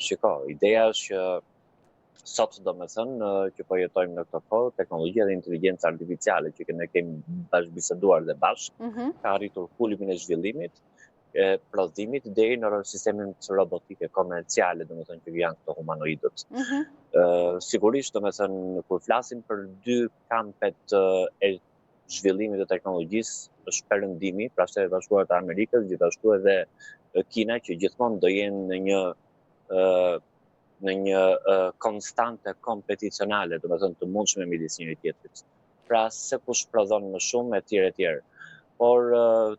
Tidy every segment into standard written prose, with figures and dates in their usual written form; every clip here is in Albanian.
shiko, ideja është që sot do me thënë që po jetojmë në këto kohë, teknologjia dhe inteligencë artificiale që ne kemi bashkëbiseduar dhe bashkë, ka arritur kulmin e zhvillimit, prodhimit deri në sistemin robotike komerciale, do me thënë që janë këto humanoidët. Sigurisht, do me thënë, kur flasim për dy kampet e zhvillimit të teknologjisë, është perëndimi, pra Shtetet Bashkuara të Amerikës, gjithashtu edhe Kina, që gjithmonë do jenë në një konstante kompeticionale, do me thënë të mundshme midis njëri tjetrit. Pra se kush prodhon më shumë e tjerë. Por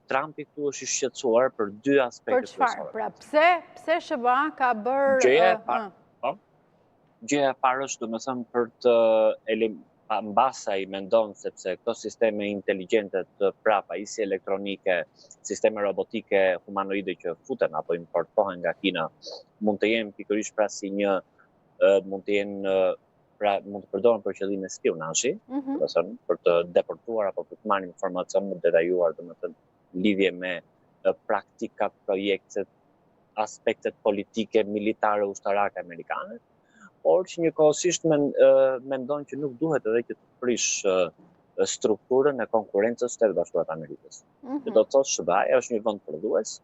Trumpi këtu është i shqetësuar për dy aspekte kryesore. Për çfarë? Pra pse SBA ka bërë gjëja e parë është, do me thënë, për të mbasa i mendon sepse këto sisteme inteligjente të pajisje elektronike, sisteme robotike humanoide që futen apo importohen nga Kina, mund të jenë pikërisht pra si një mund të jenë mund të përdoren për qëllime spionazhi, për të deportuar apo për të marrë informacion më detajuar, domethënë lidhje me praktika, projekte, aspektet politike, militare, ushtarake amerikane, por që njëkohësisht mendon që nuk duhet edhe që të prish strukturën e konkurrencës Shtetet Bashkuara të Amerikës. Që do të thotë SBA është një vend prodhues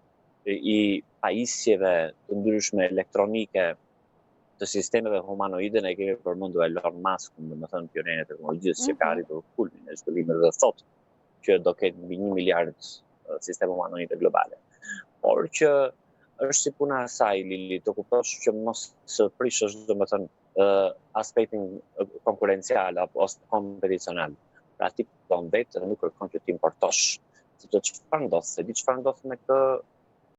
i pajisjeve të ndryshme elektronike të sistemeve humanoide, ne kemi përmendur Elon Musk, domethënë pionerin e teknologjisë që ka arritur kulmin e zhvillimit dhe thotë që do ketë mbi 1 miliard sisteme humanoide globale. Por që është si puna e saj, Lili, të kuptosh që mos së prishësh, domethënë, aspektin konkurencial apo kompeticional. Pra ti do vetë dhe nuk kërkon që ti importosh. Sepse çfarë ndodh? Se di çfarë ndodh me këtë